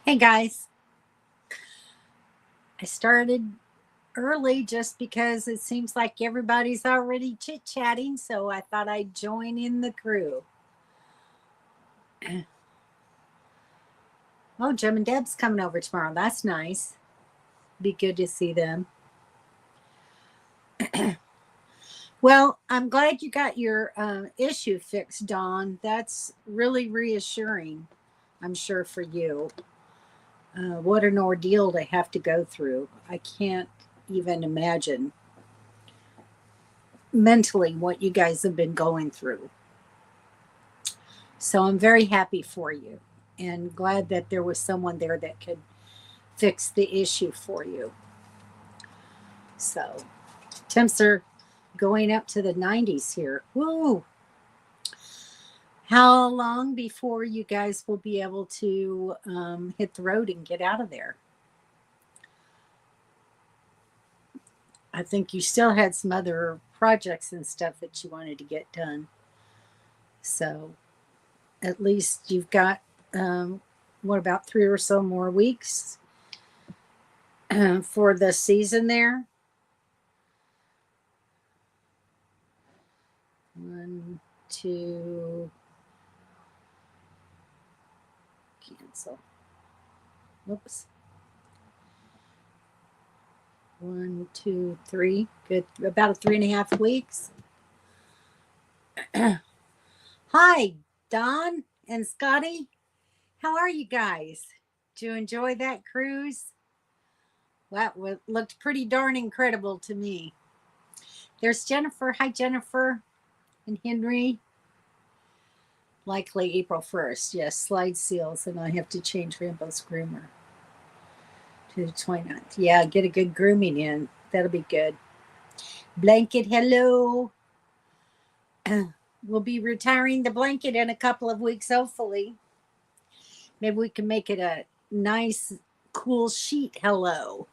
Hey guys, I started early just because it seems like everybody's already chit chatting, so I thought I'd join in the crew. Oh, Jim and Deb's coming over tomorrow. That's nice. Be good to see them. Well, I'm glad you got your issue fixed, Dawn. That's really reassuring, I'm sure, for you. What an ordeal to have to go through. I can't even imagine mentally what you guys have been going through. So I'm very happy for you and glad that there was someone there that could fix the issue for you. So temps are going up to the 90s here. Woo! How long before you guys will be able to hit the road and get out of there? I think you still had some other projects and stuff that you wanted to get done. So at least you've got, what, about 3 or so more weeks for the season there? One, two, cancel. Whoops. 1, 2, 3. Good. About 3.5 weeks. Hi, Don and Scotty. How are you guys? Did you enjoy that cruise? That looked pretty darn incredible to me. There's Jennifer. Hi, Jennifer and Henry. Likely April 1st. Yes, slide seals, and I have to change Rambo's groomer to the 29th. Yeah, get a good grooming in. That'll be good. Blanket, hello. We'll be retiring the blanket in a couple of weeks, hopefully. Maybe we can make it a nice, cool sheet hello.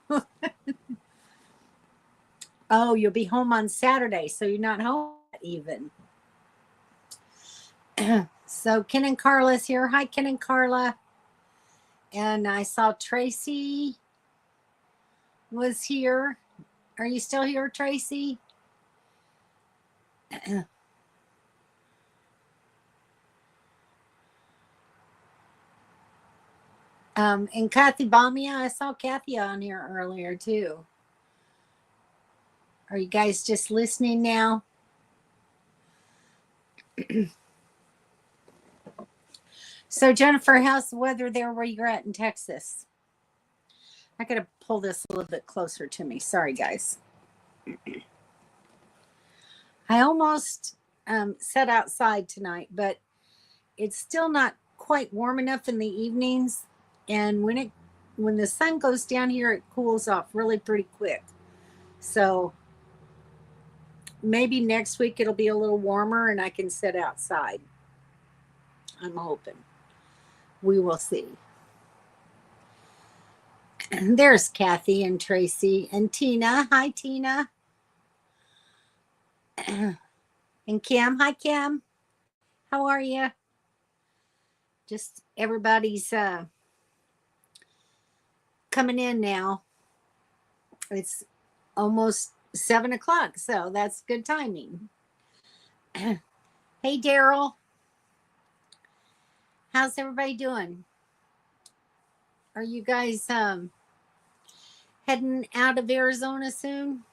Oh, you'll be home on Saturday, so you're not home even. So Ken and Carla's here. Hi, Ken and Carla. And I saw Tracy was here. Are you still here, Tracy? And Kathy Bamia, I saw Kathy on here earlier too. Are you guys just listening now? So Jennifer, how's the weather there where you're at in Texas? I gotta pull this a little bit closer to me. Sorry, guys. I almost sat outside tonight, but it's still not quite warm enough in the evenings. And when the sun goes down here, it cools off really pretty quick. So maybe next week it'll be a little warmer and I can sit outside. I'm hoping. We will see. There's Kathy and Tracy and Tina. Hi, Tina. And Kim. Hi, Kim. How are you? Just everybody's coming in now. It's almost 7 o'clock, so that's good timing. Hey, Daryl. How's everybody doing? Are you guys heading out of Arizona soon?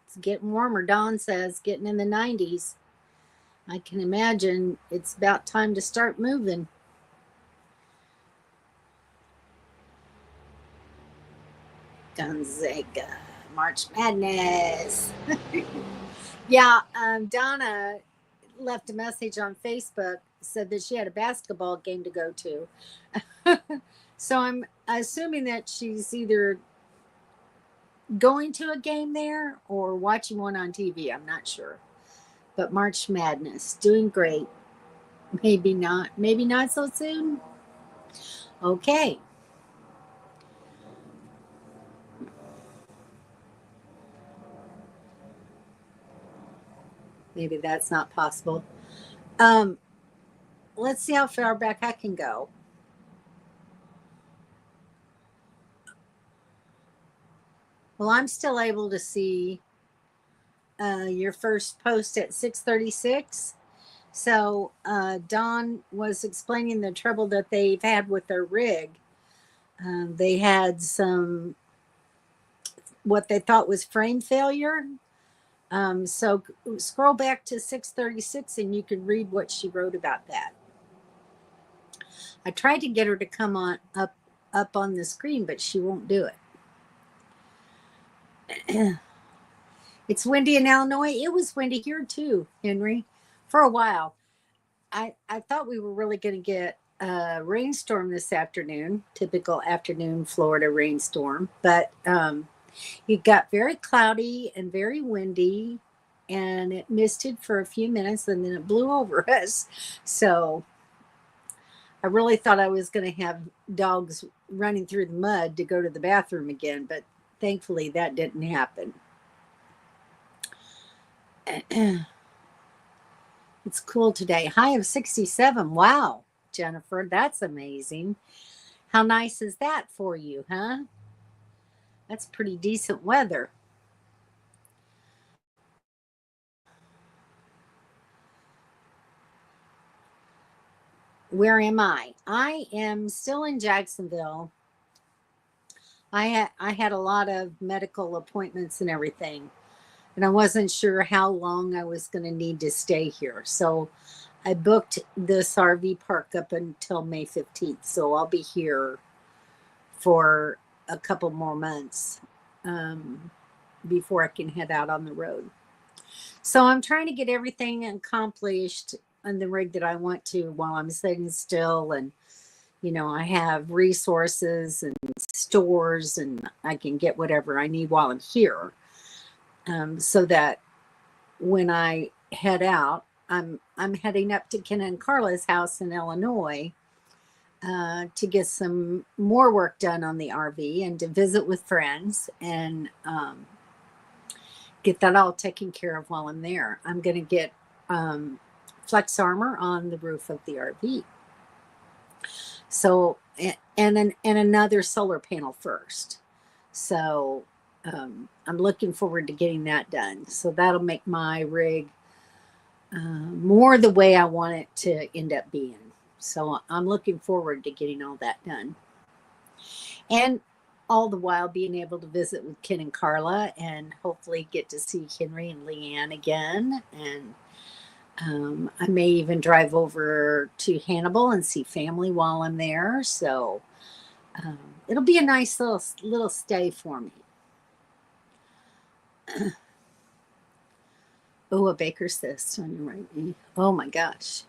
It's getting warmer, Dawn says, getting in the 90s. I can imagine it's about time to start moving. Gonzaga, March Madness. Yeah, Donna left a message on Facebook, said that she had a basketball game to go to. So I'm assuming that she's either going to a game there or watching one on TV. I'm not sure. But March Madness, doing great. Maybe not. Maybe not so soon. Okay. Maybe that's not possible. Um, let's see how far back I can go. Well, I'm still able to see your first post at 6:36. So Don was explaining the trouble that they've had with their rig. They had some what they thought was frame failure. So scroll back to 6:36 and you can read what she wrote about that. I tried to get her to come on up on the screen, but she won't do it. It's windy in Illinois. It was windy here too, Henry, for a while. I thought we were really going to get a rainstorm this afternoon, typical afternoon Florida rainstorm, but it got very cloudy and very windy, and it misted for a few minutes and then it blew over us. So I really thought I was going to have dogs running through the mud to go to the bathroom again, but thankfully that didn't happen. It's cool today. High of 67. Wow, Jennifer, that's amazing. How nice is that for you, huh? That's pretty decent weather. Where am I? I am still in Jacksonville. I had a lot of medical appointments and everything, and I wasn't sure how long I was going to need to stay here. So I booked this RV park up until May 15th. So I'll be here for a couple more months before I can head out on the road. So I'm trying to get everything accomplished on the rig that I want to while I'm sitting still. And, you know, I have resources and stores and I can get whatever I need while I'm here. So that when I head out, I'm heading up to Ken and Carla's house in Illinois to get some more work done on the RV and to visit with friends and get that all taken care of while I'm there. I'm going to get flex armor on the roof of the RV. So, and another solar panel first. So I'm looking forward to getting that done. So that'll make my rig more the way I want it to end up being. So I'm looking forward to getting all that done. And all the while being able to visit with Ken and Carla and hopefully get to see Henry and Leanne again. And I may even drive over to Hannibal and see family while I'm there. So it'll be a nice little stay for me. Oh, a baker's cyst on your right knee. Oh my gosh.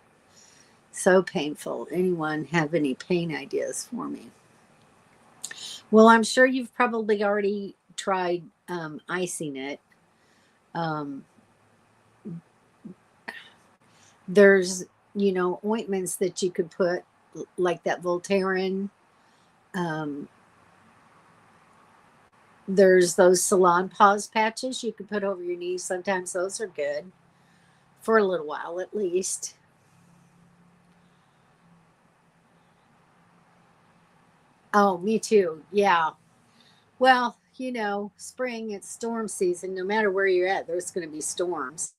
So painful. Anyone have any pain ideas for me? Well, I'm sure you've probably already tried icing it. There's, you know, ointments that you could put, like that Voltaren. There's those Salon Paws patches you could put over your knees. Sometimes those are good for a little while at least. Oh, me too. Yeah. Well, you know, spring, it's storm season. No matter where you're at, there's going to be storms.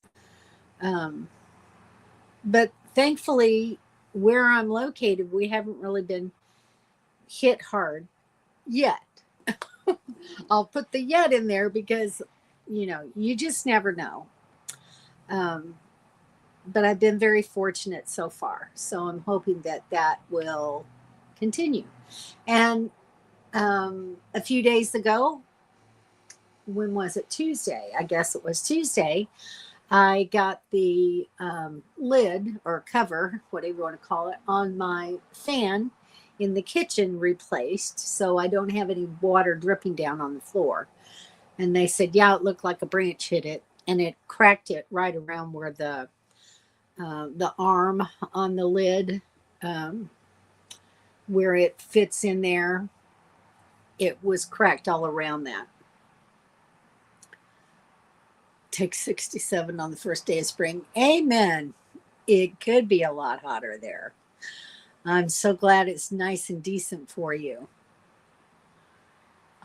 But thankfully, where I'm located, we haven't really been hit hard yet. I'll put the yet in there because, you know, you just never know. But I've been very fortunate so far. So I'm hoping that that will continue. And a few days ago, when was it? Tuesday. I guess it was Tuesday. I got the lid or cover, whatever you want to call it, on my fan in the kitchen replaced so I don't have any water dripping down on the floor. And they said, yeah, it looked like a branch hit it and it cracked it right around where the arm on the lid, where it fits in there. It was cracked all around that. Take 67 on the first day of spring. Amen. It could be a lot hotter there. I'm so glad it's nice and decent for you.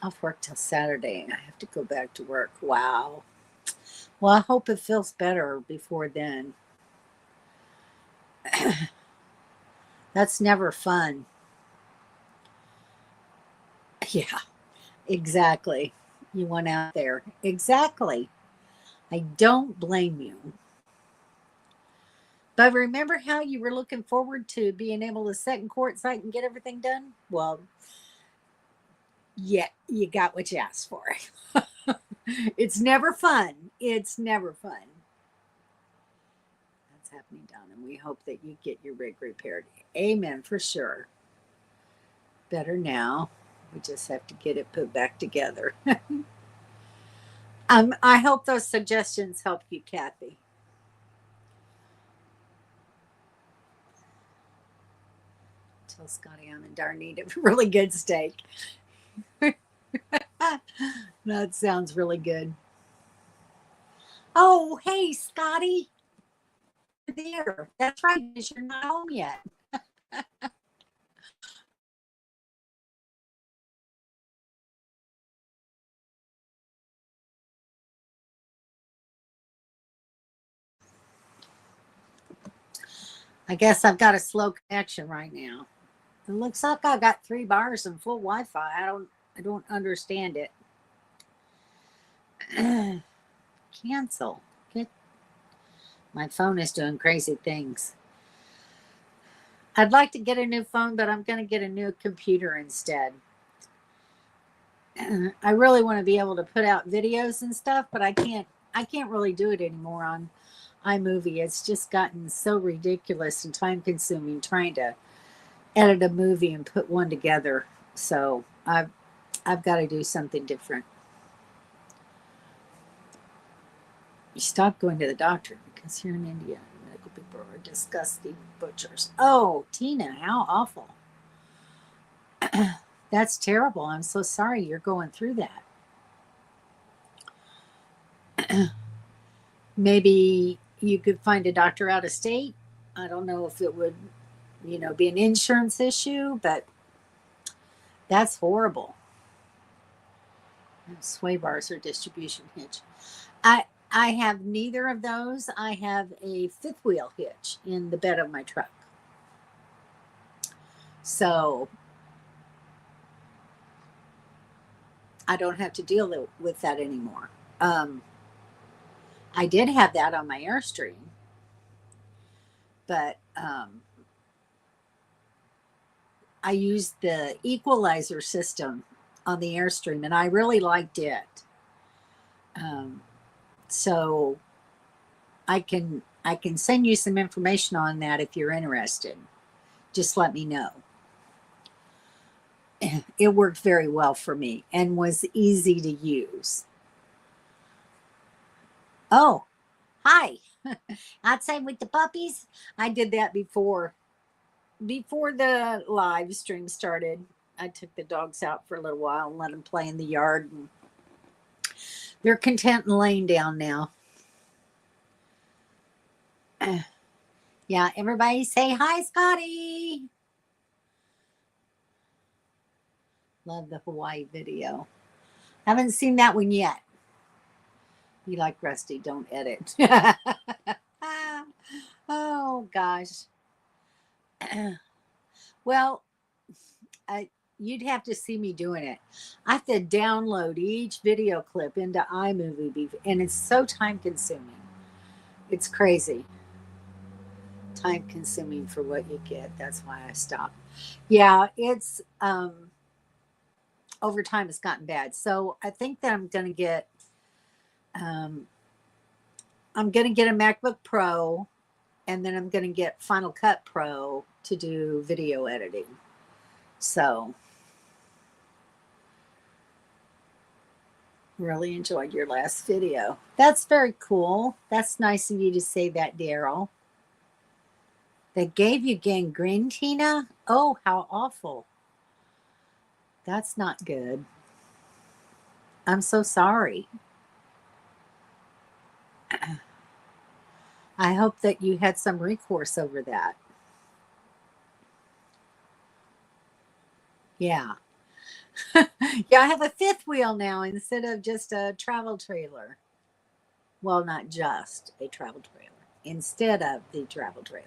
Off work till Saturday. I have to go back to work. Wow. Well, I hope it feels better before then. That's never fun. Yeah, exactly. You went out there. Exactly. I don't blame you. But remember how you were looking forward to being able to sit in court site and get everything done? Well, yeah, you got what you asked for. It's never fun. It's never fun. That's happening, Don, and we hope that you get your rig repaired. Amen, for sure. Better now. We just have to get it put back together. I hope those suggestions help you, Kathy. Tell Scotty I'm in darn need of a really good steak. That sounds really good. Oh, hey, Scotty. You're there. That's right, because you're not home yet. I guess I've got a slow connection right now. It looks like I got 3 bars and full Wi-Fi. I don't understand it. Cancel. Get my phone is doing crazy things. I'd like to get a new phone, but I'm going to get a new computer instead. I really want to be able to put out videos and stuff, but I can't really do it anymore on iMovie. It's just gotten so ridiculous and time consuming trying to edit a movie and put one together. So I've got to do something different. You stop going to the doctor because here in India, medical people are disgusting butchers. Oh, Tina, how awful. That's terrible. I'm so sorry you're going through that. Maybe you could find a doctor out of state. I don't know if it would, be an insurance issue, but that's horrible. Sway bars or distribution hitch. I have neither of those. I have a fifth wheel hitch in the bed of my truck. So I don't have to deal with that anymore. I did have that on my Airstream, but I used the equalizer system on the Airstream, and I really liked it. So I can send you some information on that if you're interested. Just let me know. It worked very well for me and was easy to use. Oh, hi. Outside with the puppies. I did that before the live stream started. I took the dogs out for a little while and let them play in the yard. And they're content and laying down now. Yeah, everybody say hi, Scotty. Love the Hawaii video. Haven't seen that one yet. You like Rusty, don't edit. Oh, gosh. Well, you'd have to see me doing it. I have to download each video clip into iMovie, and it's so time consuming. It's crazy. Time consuming for what you get. That's why I stopped. Yeah, it's over time it's gotten bad. So I think that I'm gonna get a MacBook Pro, and then I'm gonna get Final Cut Pro to do video editing. So really enjoyed your last video. That's very cool. That's nice of you to say that, Daryl. They gave you gangrene, Tina? Oh, how awful. That's not good. I'm so sorry. I hope that you had some recourse over that. Yeah. Yeah, I have a fifth wheel now instead of just a travel trailer. Well, not just a travel trailer, instead of the travel trailer.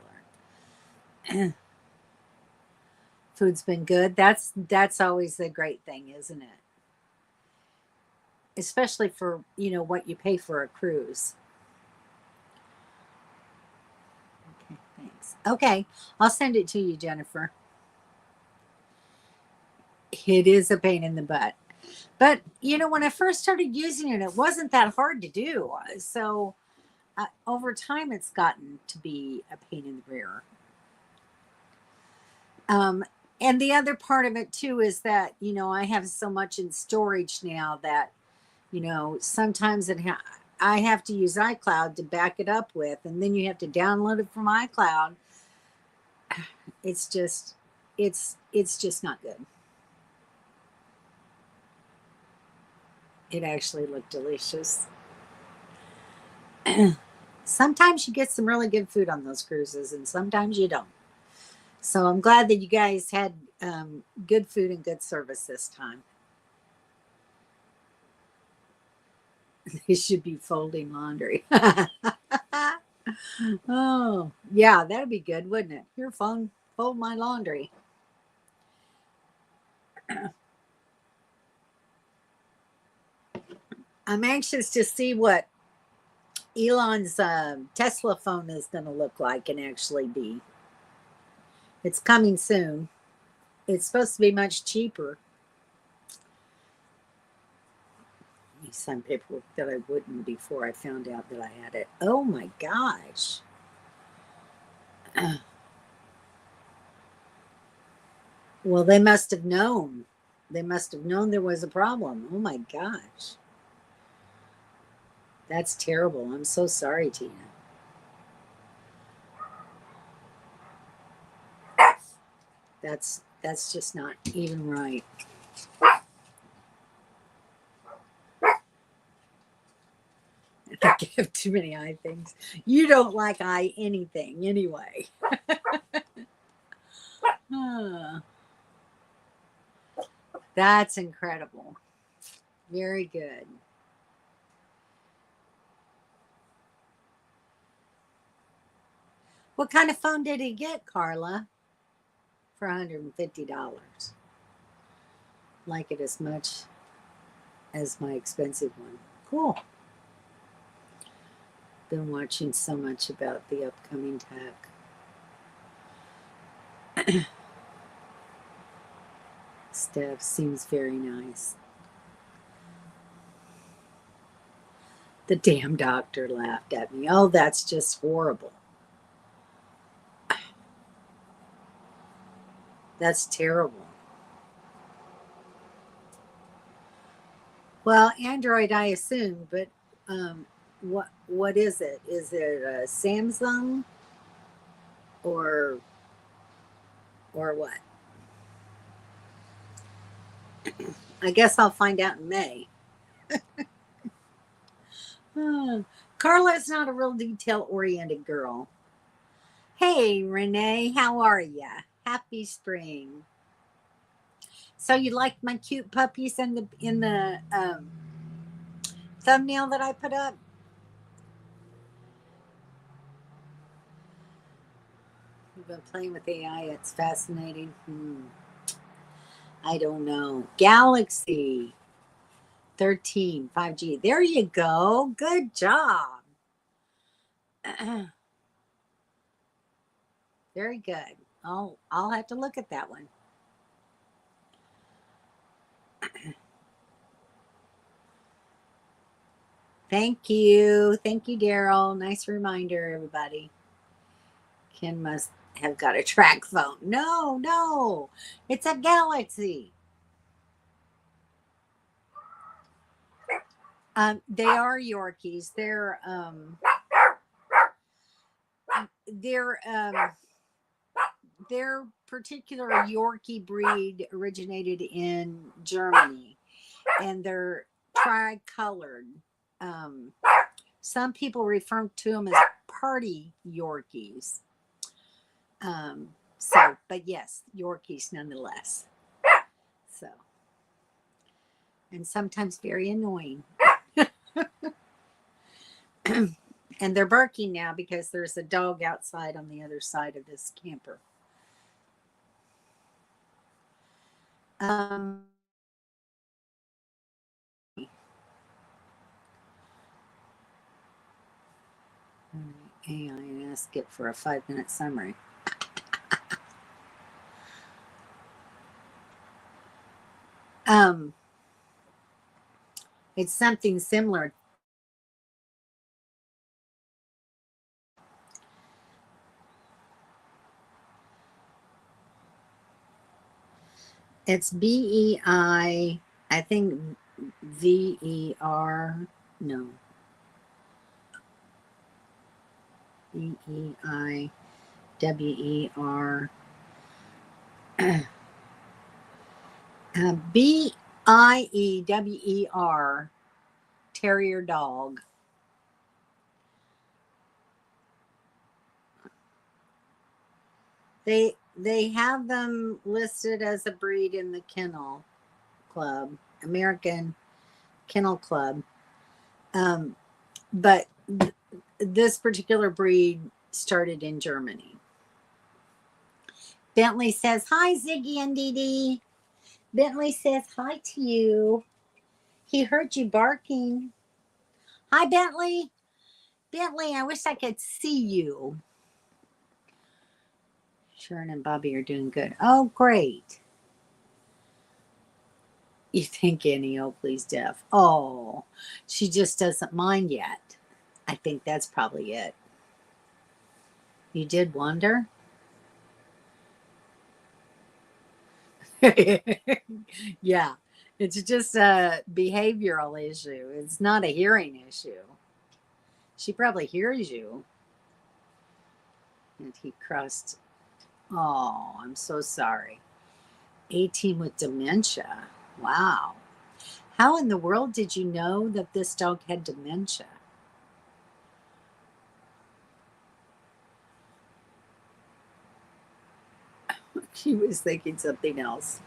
Food's been good. That's always the great thing, isn't it? Especially for, what you pay for a cruise. Okay, thanks. Okay, I'll send it to you, Jennifer. It is a pain in the butt. But, when I first started using it, it wasn't that hard to do. So, over time, it's gotten to be a pain in the rear. Um, and the other part of it, too, is that, I have so much in storage now that, sometimes I have to use iCloud to back it up with, and then you have to download it from iCloud. It's just, it's just not good. It actually looked delicious. Sometimes you get some really good food on those cruises, and sometimes you don't. So I'm glad that you guys had good food and good service this time. They should be folding laundry. Oh, yeah, that'd be good, wouldn't it? Here, fold my laundry. I'm anxious to see what Elon's Tesla phone is going to look like and actually be. It's coming soon. It's supposed to be much cheaper. You signed paperwork that I wouldn't before I found out that I had it. Oh my gosh. Well, they must have known. They must have known there was a problem. Oh my gosh. That's terrible. I'm so sorry, Tina. That's just not even right. I have too many eye things. You don't like eye anything anyway. That's incredible. Very good. What kind of phone did he get, Carla? For $150. Like it as much as my expensive one. Cool. Been watching so much about the upcoming tech. Steph seems very nice. The damn doctor laughed at me. Oh, that's just horrible. That's terrible. Well, Android, I assume, but what is it? Is it a Samsung or what? I guess I'll find out in May. Carla's not a real detail-oriented girl. Hey, Renee, how are ya? Happy spring. So you liked my cute puppies in the thumbnail that I put up? We've been playing with AI. It's fascinating. I don't know. Galaxy 13 5G. There you go. Good job. Very good. I'll have to look at that one. Thank you. Thank you, Daryl. Nice reminder, everybody. Ken must have got a track phone. No. It's a Galaxy. They are Yorkies. Their particular Yorkie breed originated in Germany, and they're tricolored. Some people refer to them as hardy Yorkies. So, but yes, Yorkies nonetheless. So, and sometimes very annoying. And they're barking now because there's a dog outside on the other side of this camper. AI and ask it for a 5-minute summary. It's something similar. It's BEI, I think VER, no. BEI, WER. BIEWER, terrier dog. They have them listed as a breed in the Kennel Club, American Kennel Club. But this particular breed started in Germany. Bentley says, hi, Ziggy and Dee Dee. Bentley says hi to you. He heard you barking. Hi, Bentley. Bentley, I wish I could see you. Sharon and Bobby are doing good. Oh, great. You think Annie Oakley's deaf? Oh, she just doesn't mind yet. I think that's probably it. You did wonder? Yeah, it's just a behavioral issue. It's not a hearing issue. She probably hears you. And he crossed. Oh, I'm so sorry. 18 with dementia. Wow. How in the world did you know that this dog had dementia? He was thinking something else.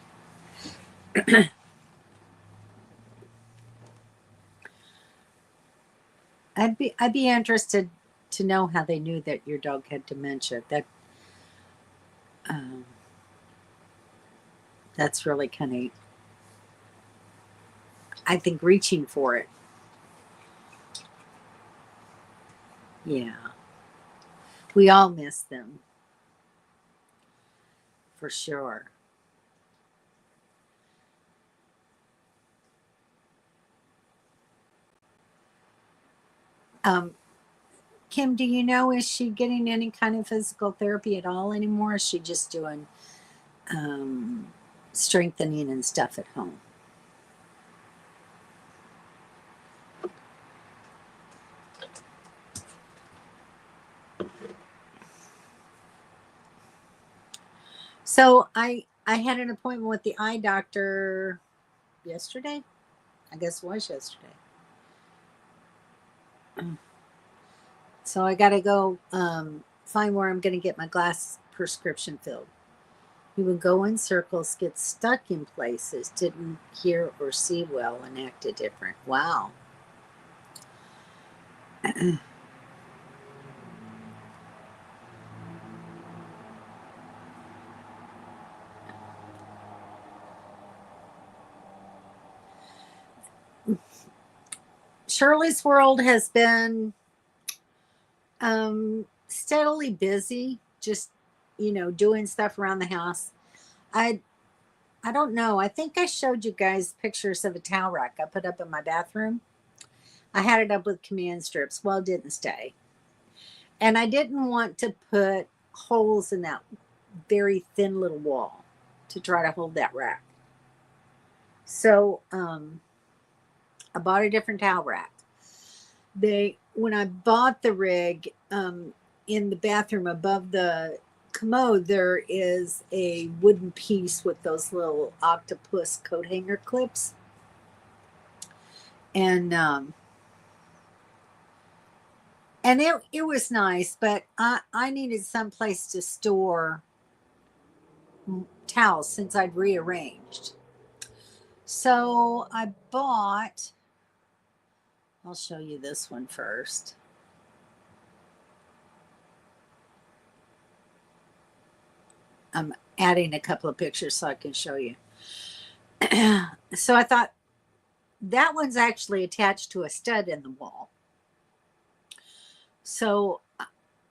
I'd be interested to know how they knew that your dog had dementia. That's really kind of, I think, reaching for it. Yeah. We all miss them. For sure. Kim, do you know, is she getting any kind of physical therapy at all anymore? Or is she just doing strengthening and stuff at home? So I had an appointment with the eye doctor yesterday. I guess it was yesterday. So I got to go find where I'm going to get my glass prescription filled. He would go in circles, get stuck in places, didn't hear or see well, and acted different. Wow. Shirley's World has been steadily busy, just, doing stuff around the house. I don't know. I think I showed you guys pictures of a towel rack I put up in my bathroom. I had it up with command strips. Well, it didn't stay. And I didn't want to put holes in that very thin little wall to try to hold that rack. So I bought a different towel rack. When I bought the rig, in the bathroom above the commode, there is a wooden piece with those little octopus coat hanger clips. And And it was nice, but I needed some place to store towels since I'd rearranged. So I bought, I'll show you this one first. I'm adding a couple of pictures so I can show you. So I thought that one's actually attached to a stud in the wall. So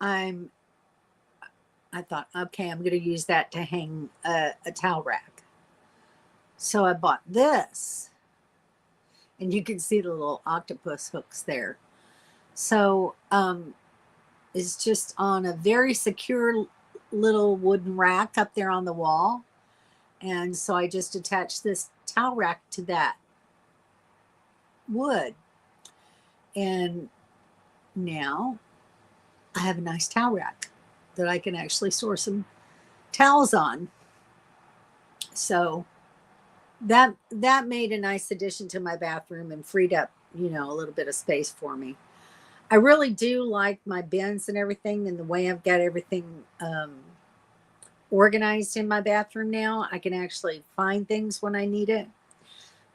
I thought, okay, I'm going to use that to hang a towel rack. So I bought this, and you can see the little octopus hooks there. So it's just on a very secure little wooden rack up there on the wall. And so I just attached this towel rack to that wood. And now I have a nice towel rack that I can actually store some towels on. So that made a nice addition to my bathroom and freed up, you know, a little bit of space for me. I really do like my bins and everything, and the way I've got everything organized in my bathroom now. I can actually find things when I need it,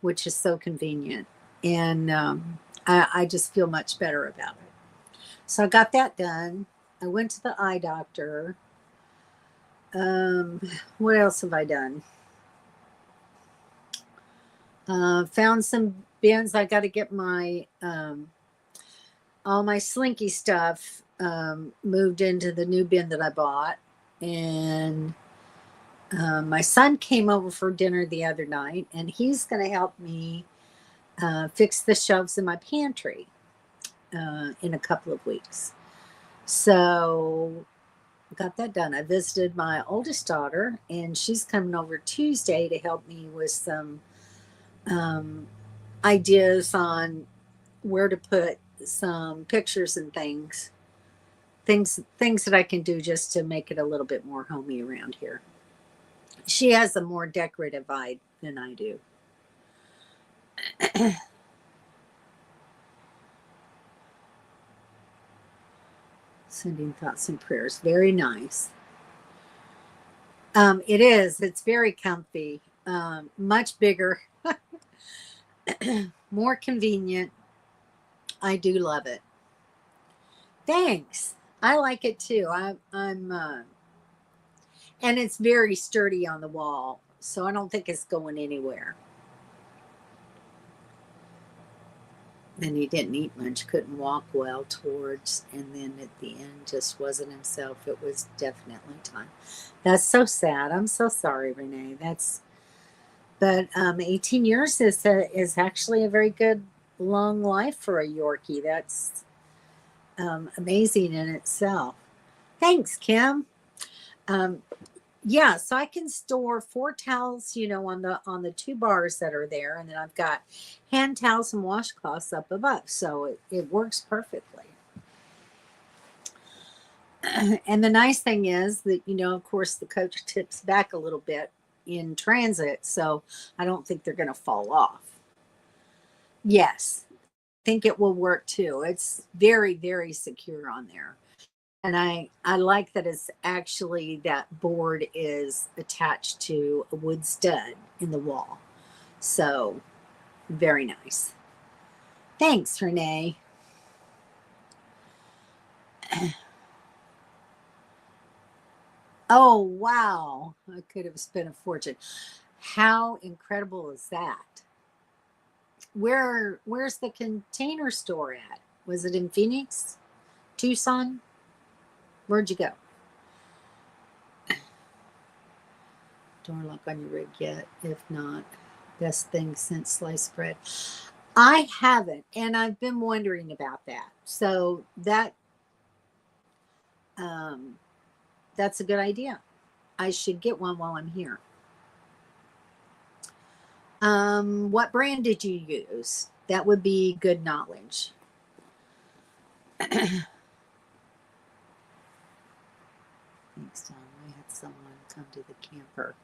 which is so convenient. And I just feel much better about it. So I got that done. I went to the eye doctor. What else have I done? Found some bins. I got to get my all my Slinky stuff moved into the new bin that I bought. And my son came over for dinner the other night, and he's going to help me fix the shelves in my pantry in a couple of weeks. So got that done. I visited my oldest daughter, and she's coming over Tuesday to help me with some ideas on where to put some pictures and things that I can do just to make it a little bit more homey around here. She has a more decorative eye than I do. Sending thoughts and prayers. Very nice. It is. It's very comfy. Much bigger. More convenient. I do love it. Thanks. I like it too. And it's very sturdy on the wall, so I don't think it's going anywhere. And he didn't eat much, couldn't walk well towards, and then at the end just wasn't himself. It was definitely time. That's so sad. I'm so sorry, Renee. But 18 years is actually a very good long life for a Yorkie. That's amazing in itself. Thanks, Kim. Yeah, so I can store 4 towels, you know, on the 2 bars that are there, and then I've got hand towels and washcloths up above, so it works perfectly. And the nice thing is that, you know, of course, the coach tips back a little bit in transit, so I don't think they're going to fall off. Yes, I think it will work too. It's very, very secure on there. And I like that it's actually, that board is attached to a wood stud in the wall. So very nice. Thanks, Renee. Oh, wow. I could have spent a fortune. How incredible is that? Where's the Container Store at? Was it in Phoenix? Tucson? Where'd you go? Door lock on your rig yet? If not, best thing since sliced bread. I haven't, and I've been wondering about that. So that's a good idea. I should get one while I'm here. What brand did you use? That would be good knowledge. Thanks, Don. We had someone come to the camper.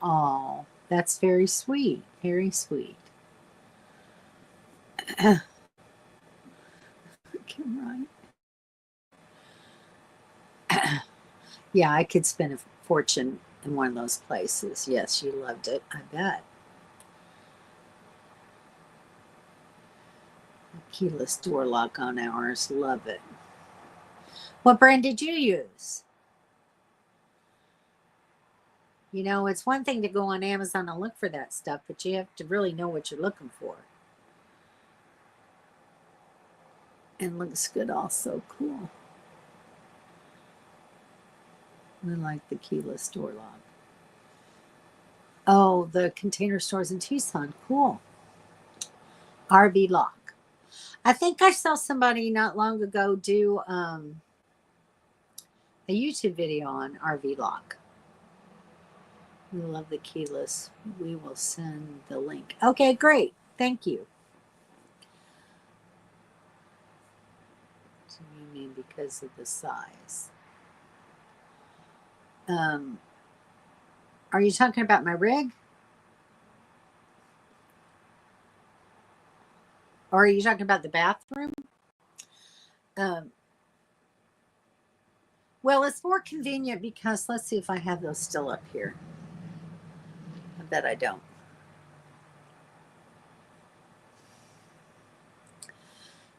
Oh, that's very sweet. Very sweet. Right. Yeah, I could spend a fortune in one of those places. Yes, you loved it. I bet. Keyless door lock on ours. Love it. What brand did you use? You know, it's one thing to go on Amazon and look for that stuff, but you have to really know what you're looking for. And looks good also. Cool. I like the keyless door lock. Oh, the Container Stores in Tucson. Cool. RV lock. I think I saw somebody not long ago do a YouTube video on RV lock. We love the keyless. We will send the link. Okay, great. Thank you. So you mean because of the size? Are you talking about my rig? Or are you talking about the bathroom? Well, it's more convenient because let's see if I have those still up here. I bet I don't.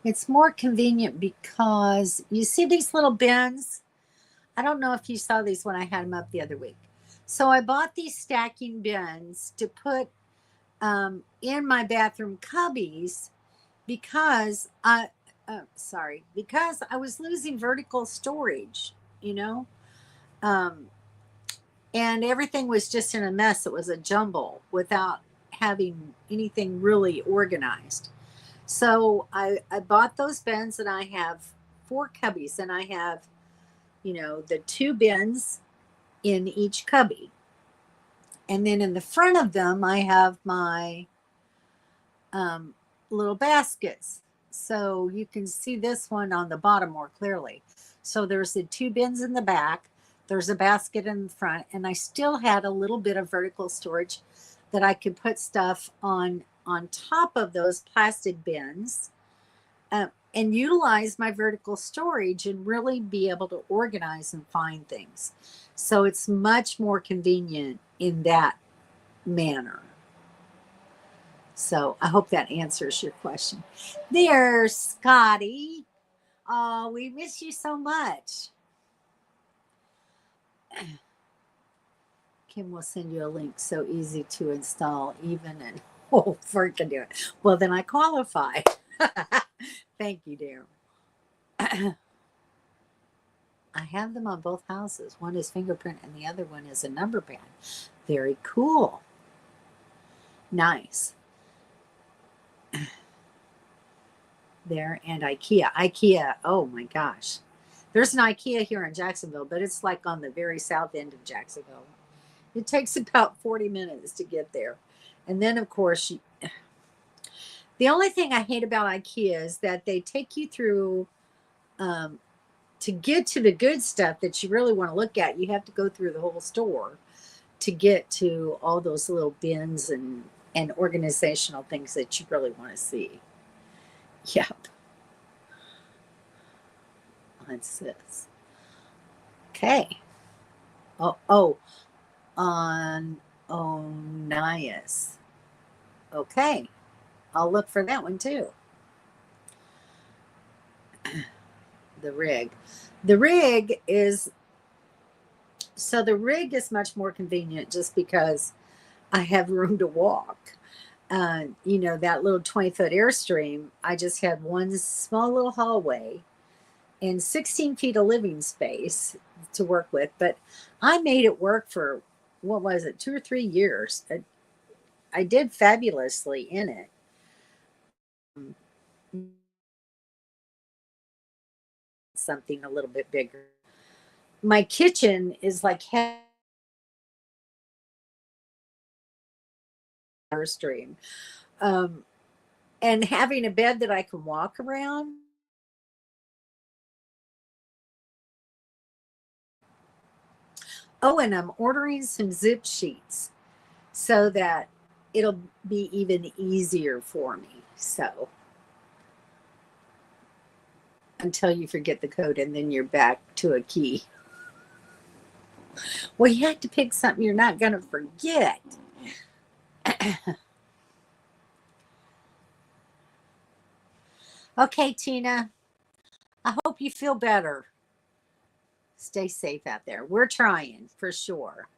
It's more convenient because you see these little bins. I don't know if you saw these when I had them up the other week. So I bought these stacking bins to put in my bathroom cubbies because because I was losing vertical storage, you know, and everything was just in a mess. It was a jumble without having anything really organized. So I bought those bins and I have 4 cubbies and I have, you know, the 2 bins in each cubby. And then in the front of them, I have my little baskets. So you can see this one on the bottom more clearly. So there's the 2 bins in the back. There's a basket in the front. And I still had a little bit of vertical storage that I could put stuff on top of those plastic bins and utilize my vertical storage and really be able to organize and find things. So it's much more convenient in that manner. So I hope that answers your question. There's Scotty. Oh, we miss you so much. Kim will send you a link. So easy to install, even and Ford can do it. Well, then I qualify. Thank you, dear. I have them on both houses. One is fingerprint and the other one is a number pad. Very cool. Nice. There and IKEA. Oh my gosh. There's an IKEA here in Jacksonville, but it's like on the very south end of Jacksonville. It takes about 40 minutes to get there. And then, of course, the only thing I hate about IKEA is that they take you through, to get to the good stuff that you really want to look at, you have to go through the whole store to get to all those little bins and organizational things that you really want to see. Yep. What's this? Okay. On Onias. Okay. I'll look for that one too. The rig. The rig is much more convenient just because I have room to walk. You know, that little 20-foot Airstream, I just had one small little hallway and 16 feet of living space to work with. But I made it work for, what was it, 2 or 3 years. I did fabulously in it. Something a little bit bigger. My kitchen is like Airstream. And having a bed that I can walk around. Oh, and I'm ordering some zip sheets so that it'll be even easier for me. So until you forget the code, and then you're back to a key. Well, you have to pick something you're not going to forget. Okay, Tina, I hope you feel better. Stay safe out there. We're trying for sure.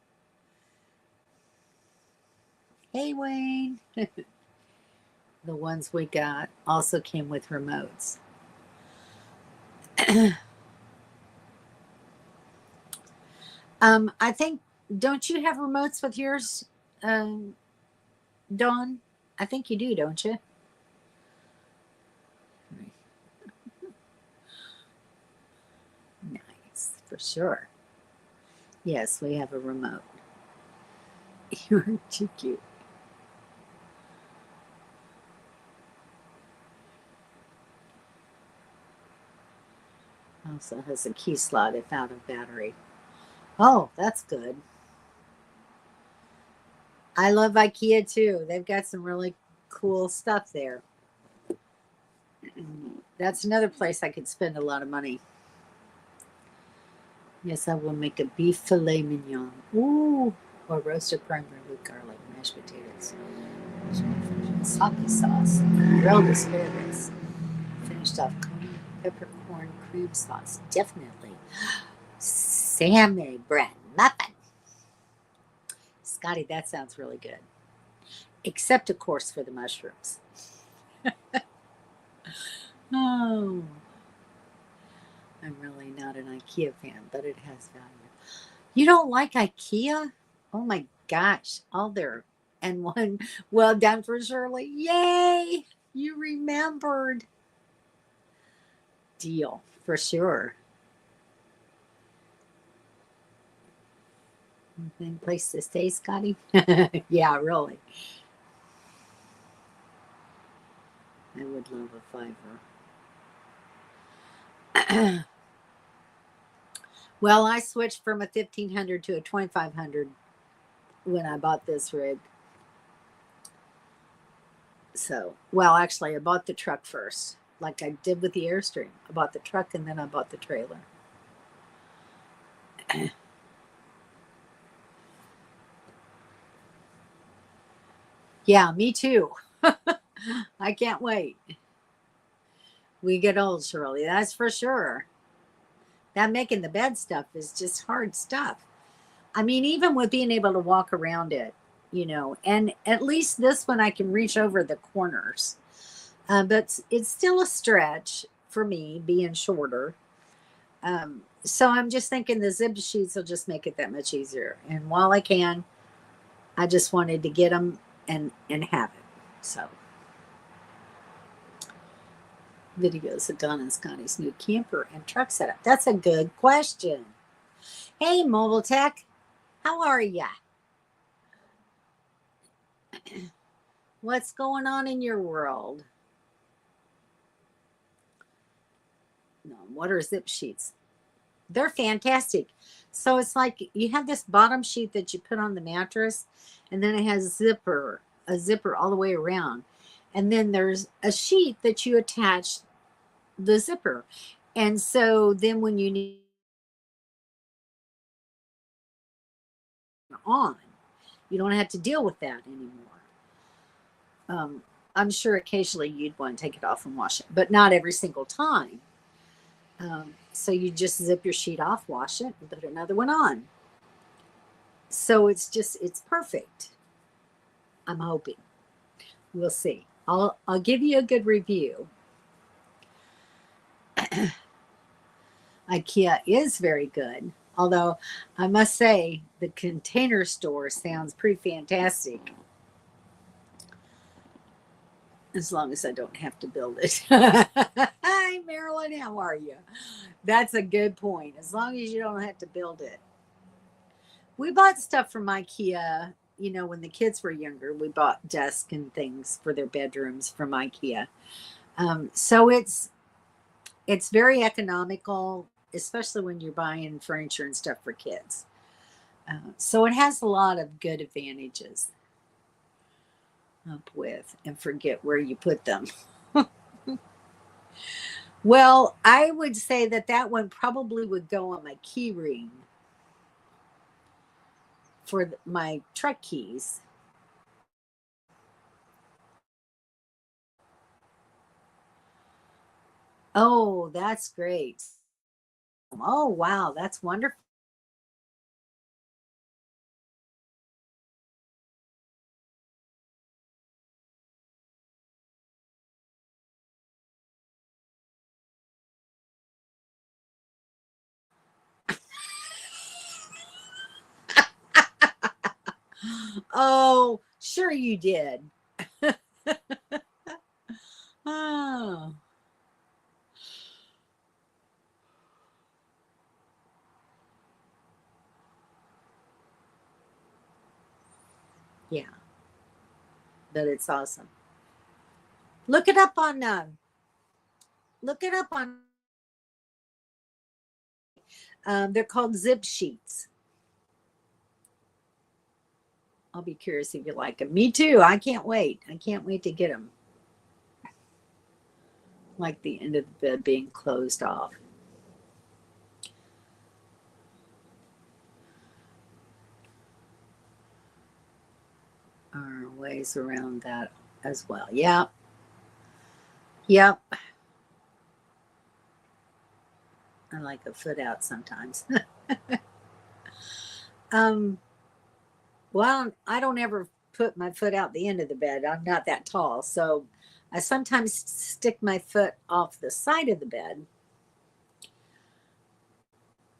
Hey, Wayne. The ones we got also came with remotes. I think, don't you have remotes with yours, Dawn? I think you do, don't you? Nice, for sure. Yes, we have a remote. You're too cute. Also has a key slot if out of battery. Oh, that's good. I love IKEA too. They've got some really cool stuff there. That's another place I could spend a lot of money. Yes, I will make a beef filet mignon. Ooh, or roasted prime rib with garlic, mashed potatoes, sake sauce, grilled asparagus, finished off peppercorn cream sauce. Definitely. Sammy bread muffin. Scotty, that sounds really good. Except, of course, for the mushrooms. Oh, I'm really not an IKEA fan, but it has value. You don't like IKEA? Oh my gosh, all there. And one, well done for Shirley. Yay, you remembered. Deal, for sure. Place to stay, Scotty? Yeah, really. I would love a $5. Well, I switched from a 1500 to a 2500 when I bought this rig. So, well, actually, I bought the truck first, like I did with the Airstream. I bought the truck and then I bought the trailer. Yeah, me too. I can't wait. We get old, Shirley, that's for sure. That making the bed stuff is just hard stuff. I mean, even with being able to walk around it, and at least this one I can reach over the corners. But it's still a stretch for me being shorter. So I'm just thinking the zip sheets will just make it that much easier. And while I can, I just wanted to get them and have it. So videos of Don and Scotty's new camper and truck setup. That's a good question. Hey, Mobile Tech, how are ya? What's going on in your world? No, what are zip sheets? They're fantastic. So it's like you have this bottom sheet that you put on the mattress, and then it has a zipper all the way around. And then there's a sheet that you attach the zipper. And so then when you need on, you don't have to deal with that anymore. I'm sure occasionally you'd want to take it off and wash it, but not every single time. So you just zip your sheet off, wash it, and put another one on. So it's perfect. I'm hoping. We'll see. I'll give you a good review. IKEA is very good. Although I must say the Container Store sounds pretty fantastic. As long as I don't have to build it. Hi, Marilyn. How are you? That's a good point. As long as you don't have to build it. We bought stuff from IKEA, when the kids were younger. We bought desks and things for their bedrooms from IKEA. So it's very economical, especially when you're buying furniture and stuff for kids. So it has a lot of good advantages. Up with and forget where you put them. Well, I would say that that one probably would go on my key ring for my truck keys. Oh, that's great. Oh, wow, that's wonderful. Oh, sure you did. Oh, yeah, but it's awesome. Look it up on look it up on they're called zip sheets. I'll be curious if you like them. Me too. I can't wait. I can't wait to get them. Like the end of the bed being closed off. Are ways around that as well. Yeah. Yep. I like a foot out sometimes. um, well, I don't ever put my foot out the end of the bed. I'm not that tall. So I sometimes stick my foot off the side of the bed,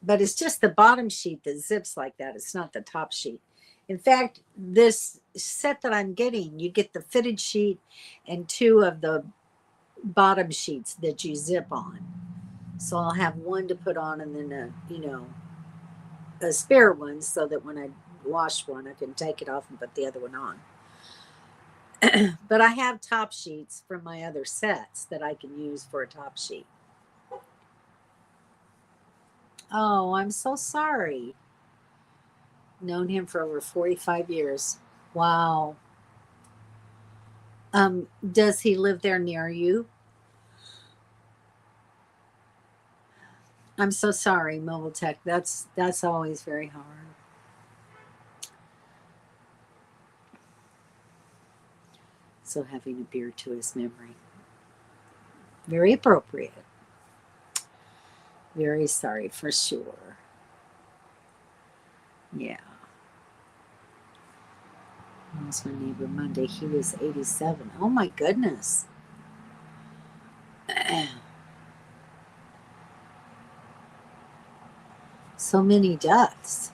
but it's just the bottom sheet that zips like that. It's not the top sheet. In fact, this set that I'm getting, you get the fitted sheet and two of the bottom sheets that you zip on. So I'll have one to put on and then a spare one so that when I wash one, I can take it off and put the other one on. But I have top sheets from my other sets that I can use for a top sheet. Oh, I'm so sorry. Known him for over 45 years. Wow. Does he live there near you? I'm so sorry, Mobile Tech. That's always very hard. So having a beer to his memory. Very appropriate. Very sorry for sure. Yeah. That was my neighbor Monday. He was 87. Oh my goodness. So many deaths.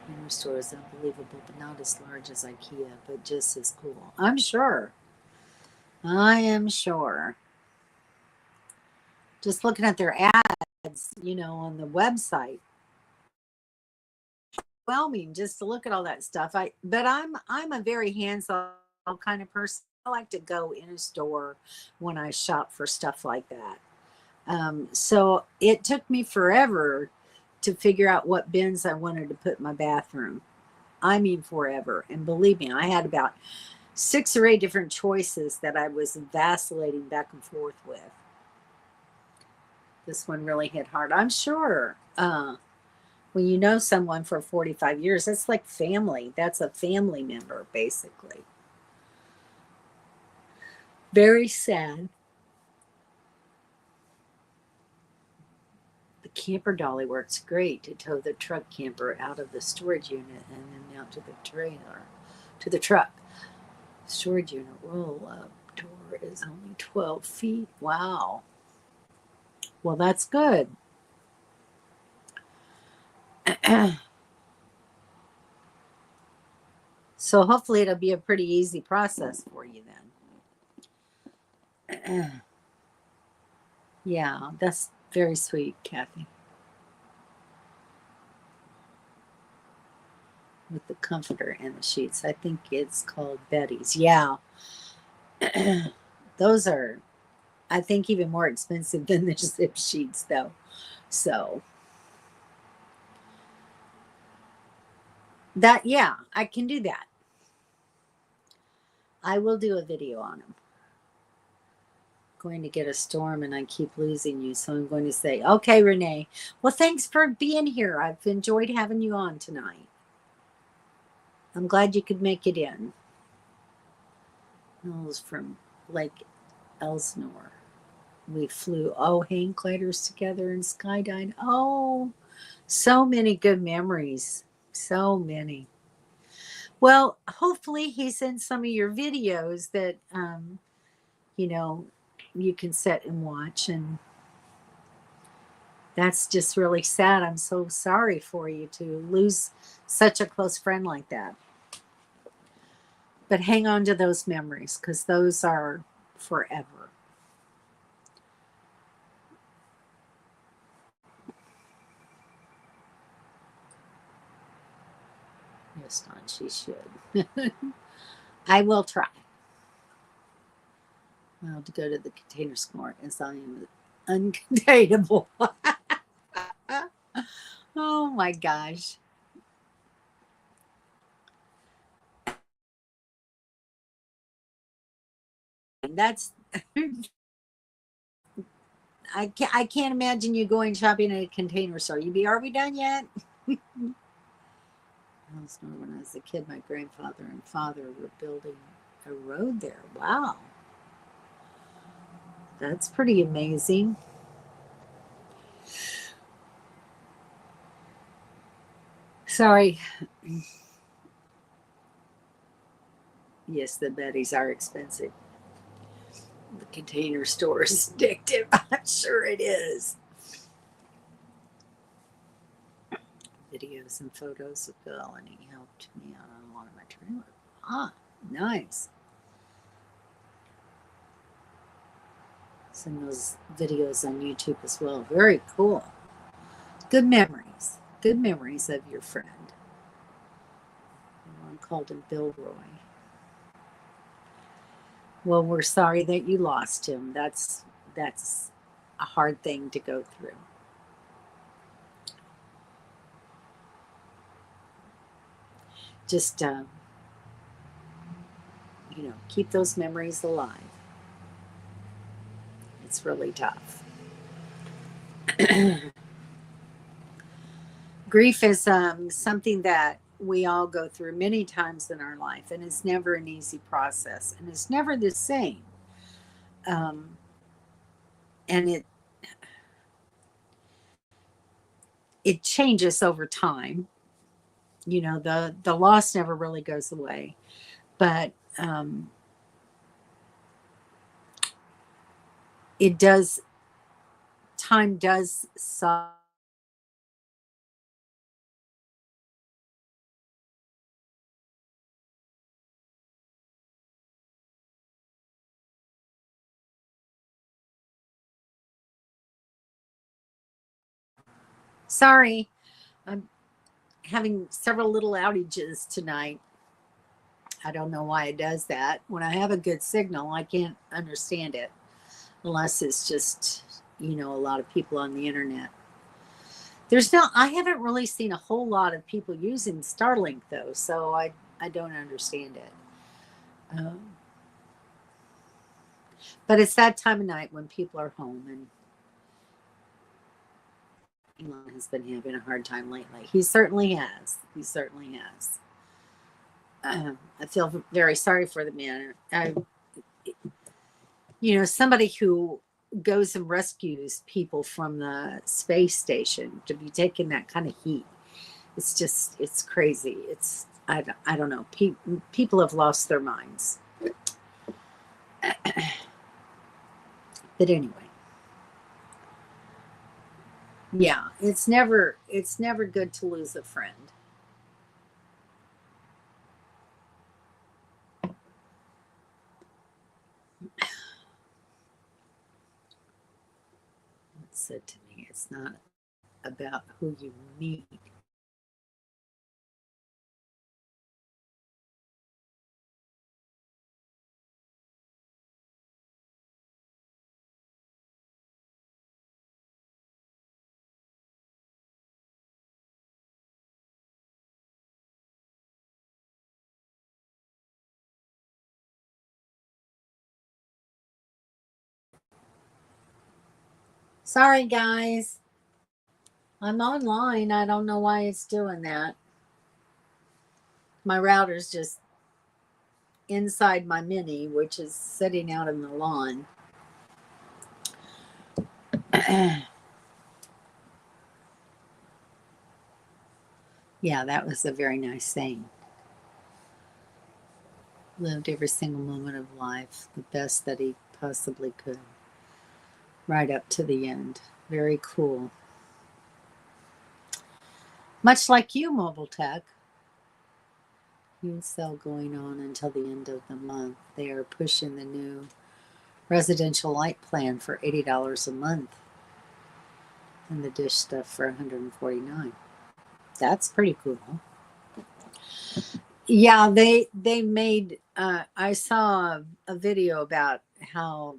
Inner store is unbelievable, but not as large as IKEA, but just as cool. I'm sure. I am sure. Just looking at their ads, on the website. Overwhelming just to look at all that stuff. I'm a very hands-on kind of person. I like to go in a store when I shop for stuff like that. So it took me forever to figure out what bins I wanted to put in my bathroom. I mean, forever. And believe me, I had about 6 or 8 different choices that I was vacillating back and forth with. This one really hit hard. I'm sure. When you know someone for 45 years, that's like family. That's a family member, basically. Very sad. The camper dolly works great to tow the truck camper out of the storage unit and then out to the trailer, to the truck. Storage unit roll up door is only 12 feet. Wow. Well, that's good. So hopefully it'll be a pretty easy process for you then. Yeah, that's very sweet, Kathy. With the comforter and the sheets. I think it's called Betty's. Yeah. Those are, I think, even more expensive than the zip sheets, though. So that, yeah, I can do that. I will do a video on them. going to get a storm and I keep losing you. So I'm going to say, okay, Renee. Well, thanks for being here. I've enjoyed having you on tonight. I'm glad you could make it in. That was from Lake Elsinore. We flew hang gliders together and skydived. Oh, so many good memories. So many. Well, hopefully he's in some of your videos that you know, you can sit and watch. And that's just really sad. I'm so sorry for you to lose such a close friend like that. But hang on to those memories because those are forever. Yes, Don, she should. I will try. I'll have to go to the container store as I am uncontainable. Oh my gosh. That's I can't imagine you going shopping at a container store. Are we done yet? I was when I was a kid, my grandfather and father were building a road there. Wow. That's pretty amazing. Sorry. Yes, the Bettys are expensive. The container store is addictive. I'm sure it is. Videos and photos of Bill, and he helped me out on one of my trailers. Ah, nice. Send those videos on YouTube as well. Very cool. Good memories. Good memories of your friend. One called him Bill Roy. Well, we're sorry that you lost him. That's a hard thing to go through. Just keep those memories alive. It's really tough. Grief is something that we all go through many times in our life, and it's never an easy process, and it's never the same. Um, and it changes over time. The loss never really goes away, but it does. Time does solve. Sorry, I'm having several little outages tonight. I don't know why it does that. When I have a good signal, I can't understand it unless it's just, a lot of people on the internet. I haven't really seen a whole lot of people using Starlink though, so I don't understand it. Um, but it's that time of night when people are home, and Elon has been having a hard time lately. He certainly has. He certainly has. I feel very sorry for the man. Somebody who goes and rescues people from the space station to be taking that kind of heat. It's crazy. I don't know. People have lost their minds. But anyway, yeah, it's never good to lose a friend. It said to me, it's not about who you meet. Sorry, guys. I'm online. I don't know why it's doing that. My router's just inside my Mini, which is sitting out in the lawn. Yeah, that was a very nice saying. Lived every single moment of life the best that he possibly could, right up to the end. Very cool. Much like you, Mobile Tech. Huge sale going on until the end of the month. They are pushing the new residential light plan for $80 a month, and the dish stuff for $149. That's pretty cool. Yeah, they made. I saw a video about how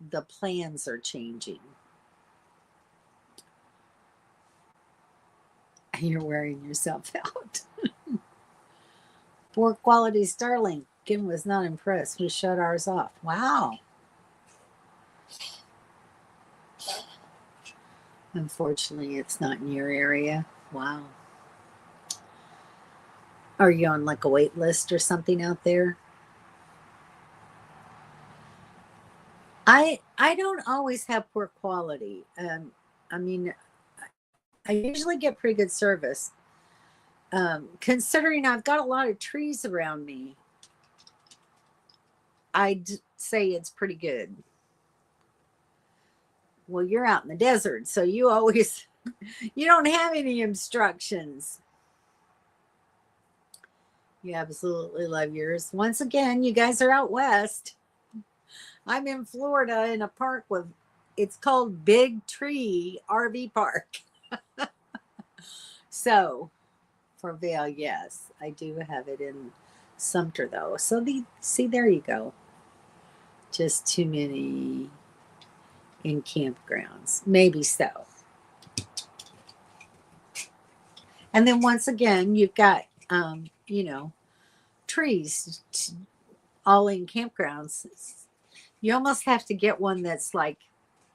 the plans are changing. You're wearing yourself out. Poor quality Starlink. Kim was not impressed. We shut ours off. Wow. Unfortunately, it's not in your area. Wow. Are you on like a wait list or something out there? I don't always have poor quality. I mean, I usually get pretty good service. Considering I've got a lot of trees around me, I'd say it's pretty good. Well, you're out in the desert, so you don't have any obstructions. You absolutely love yours. Once again, you guys are out west. I'm in Florida in a park it's called Big Tree RV Park. So for Vail, yes, I do have it in Sumter though. So see, there you go. Just too many in campgrounds. Maybe so. And then once again, you've got, trees all in campgrounds. You almost have to get one that's like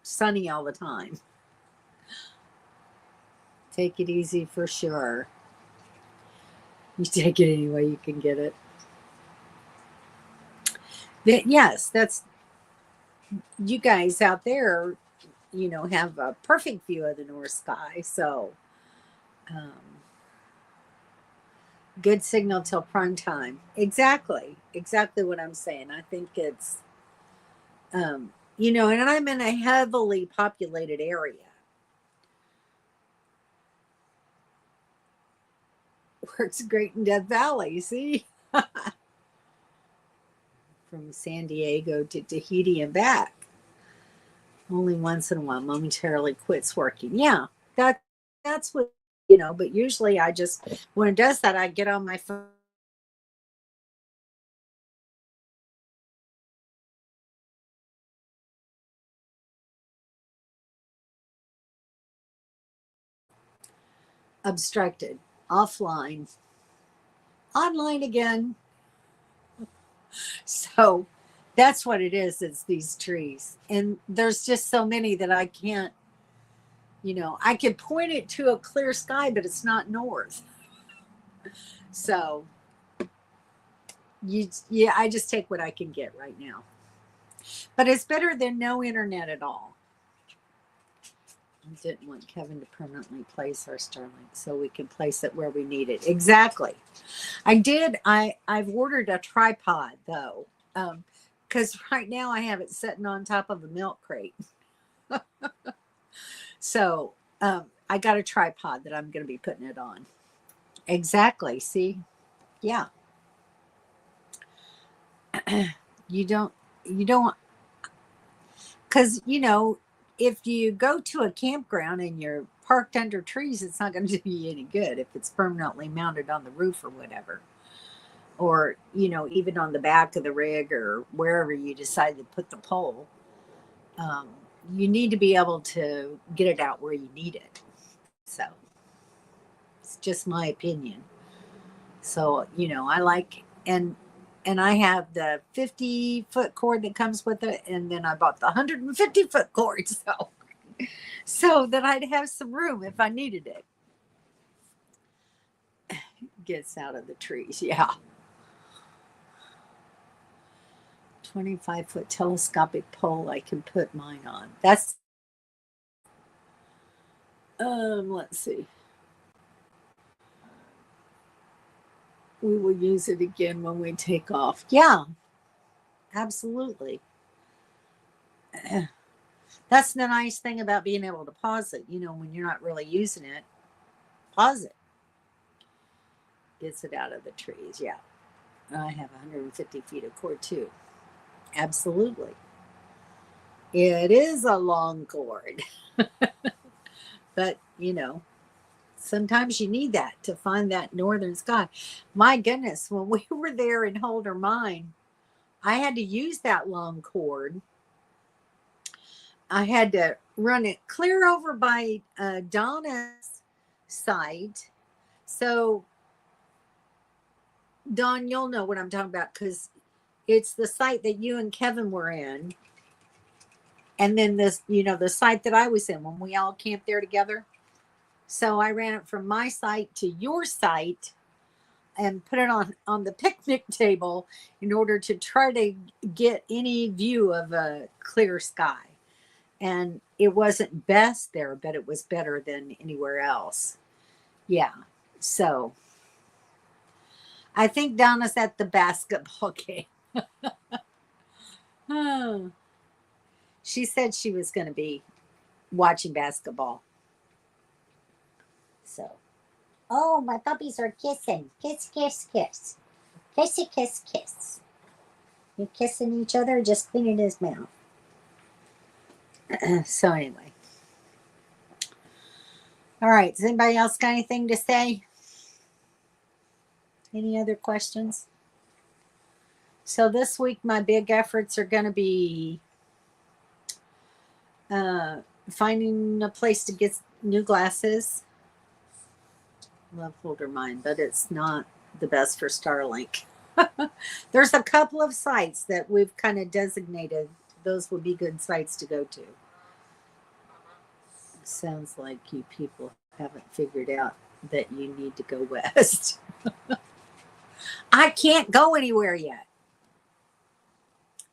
sunny all the time. Take it easy for sure. You take it any way you can get it. Yes, that's you guys out there, have a perfect view of the North Sky. So, good signal till prime time. Exactly what I'm saying. I think it's, and I'm in a heavily populated area. Works great in Death Valley. See, from San Diego to Tahiti and back. Only once in a while, momentarily quits working. Yeah, that's what But usually, I just when it does that, I get on my phone. Obstructed, offline, online again. So that's what it is. It's these trees, and there's just so many that I can't. I could point it to a clear sky, but it's not north. So I just take what I can get right now. But it's better than no internet at all. I didn't want Kevin to permanently place our Starlink, so we can place it where we need it. Exactly. I did. I've ordered a tripod though, because right now I have it sitting on top of a milk crate. So I got a tripod that I'm going to be putting it on. Exactly. See, yeah. you don't, because if you go to a campground and you're parked under trees, it's not going to do you any good if it's permanently mounted on the roof or whatever. Or, even on the back of the rig or wherever you decide to put the pole. You need to be able to get it out where you need it. So it's just my opinion. So, I like, and I have the 50-foot cord that comes with it. And then I bought the 150-foot cord. So so that I'd have some room if I needed it. Gets out of the trees, yeah. 25-foot telescopic pole I can put mine on. That's let's see. We will use it again when we take off. Yeah, absolutely. That's the nice thing about being able to pause it. When you're not really using it, pause it. Gets it out of the trees. Yeah. I have 150 feet of cord too. Absolutely. It is a long cord. But, sometimes you need that to find that northern sky. My goodness, when we were there in Holder Mine, I had to use that long cord. I had to run it clear over by Donna's site. So, Don, you'll know what I'm talking about because it's the site that you and Kevin were in. And then this, the site that I was in when we all camped there together. So I ran it from my site to your site and put it on the picnic table in order to try to get any view of a clear sky. And it wasn't best there, but it was better than anywhere else. Yeah. So I think Donna's at the basketball game. Oh. She said she was going to be watching basketball. So, oh, my puppies are kissing. Kiss, kiss, kiss. Kissy, kiss, kiss. You're kissing each other, just cleaning his mouth. So, anyway. All right. Does anybody else got anything to say? Any other questions? So, this week, my big efforts are going to be finding a place to get new glasses. Love Holder Mine, but it's not the best for Starlink. There's a couple of sites that we've kind of designated. Those would be good sites to go to. Sounds like you people haven't figured out that you need to go west. I can't go anywhere yet.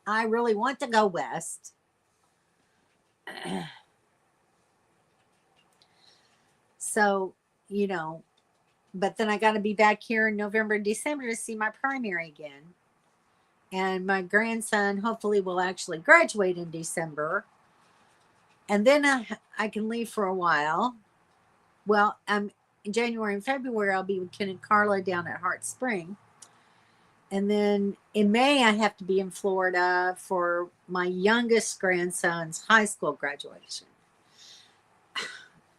I really want to go west. So, but then I got to be back here in November and December to see my primary again. And my grandson hopefully will actually graduate in December. And then I can leave for a while. Well, in January and February, I'll be with Ken and Carla down at Hart Spring. And then in May, I have to be in Florida for my youngest grandson's high school graduation.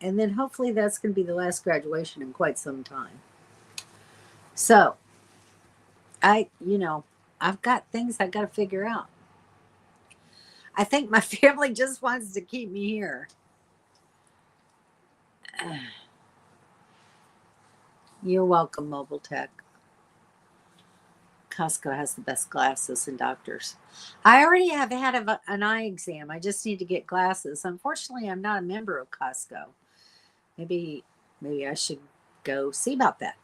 And then hopefully that's going to be the last graduation in quite some time. So, I've got things I got to figure out. I think my family just wants to keep me here. You're welcome, Mobile Tech. Costco has the best glasses and doctors. I already have had an eye exam. I just need to get glasses. Unfortunately, I'm not a member of Costco. Maybe I should go see about that.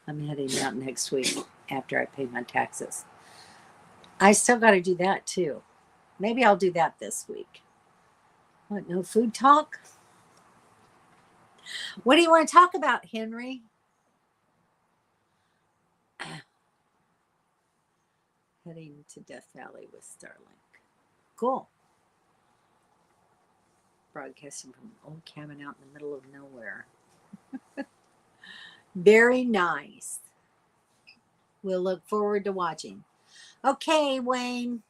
I'm heading out next week after I pay my taxes. I still got to do that too. Maybe I'll do that this week. What, no food talk? What do you want to talk about, Henry? Heading to Death Valley with Starlink. Cool. Broadcasting from an old cabin out in the middle of nowhere. Very nice. We'll look forward to watching. Okay, Wayne.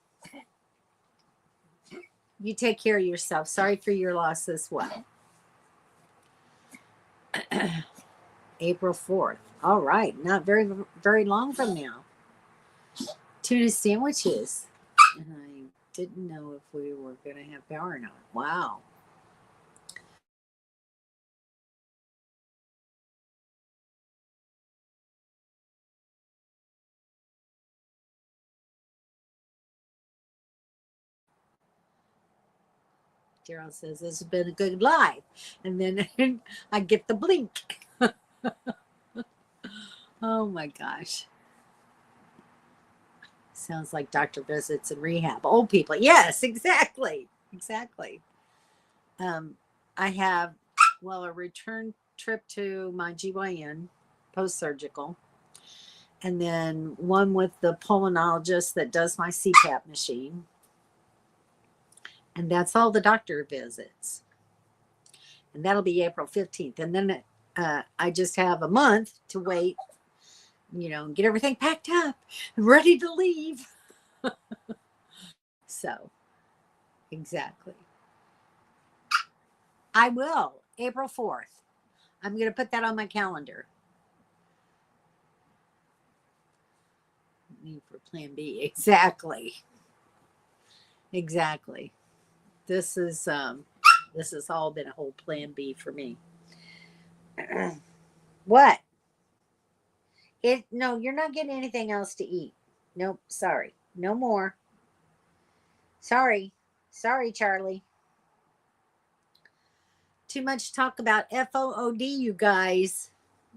You take care of yourself. Sorry for your loss as well. April 4th. All right. Not very, very long from now. Tuna sandwiches. And I didn't know if we were going to have power or not. Wow. Daryl says, this has been a good live. And then I get the blink. Oh my gosh. Sounds like doctor visits and rehab. Old people. Yes, exactly. Exactly. I have, a return trip to my GYN post-surgical. And then one with the pulmonologist that does my CPAP machine. And that's all the doctor visits. And that'll be April 15th. And then I just have a month to wait, get everything packed up and ready to leave. So, exactly. I will. April 4th. I'm going to put that on my calendar. Need for plan B. Exactly. Exactly. This has all been a whole plan B for me. What? No, you're not getting anything else to eat. Nope, sorry. No more. Sorry, Charlie. Too much talk about FOOD, you guys.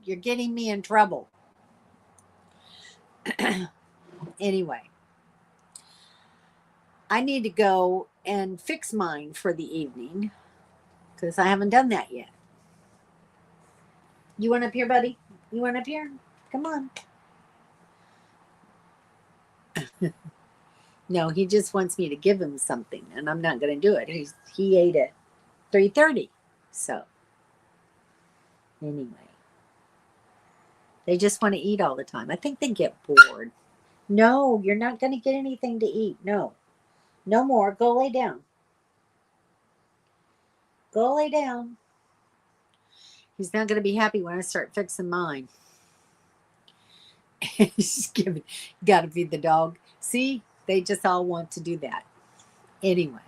You're getting me in trouble. Anyway, I need to go and fix mine for the evening because I haven't done that yet. You want up here, buddy? You want up here? Come on. No, he just wants me to give him something, and I'm not going to do it. He ate at 3:30. So, anyway. They just want to eat all the time. I think they get bored. No, you're not going to get anything to eat. No. No more. Go lay down. Go lay down. He's not going to be happy when I start fixing mine. Got to feed the dog. See, they just all want to do that. Anyway.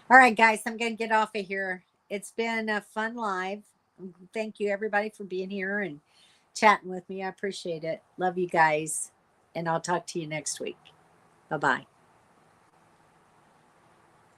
All right, guys, I'm going to get off of here. It's been a fun live. Thank you, everybody, for being here and chatting with me. I appreciate it. Love you guys. And I'll talk to you next week. Bye-bye.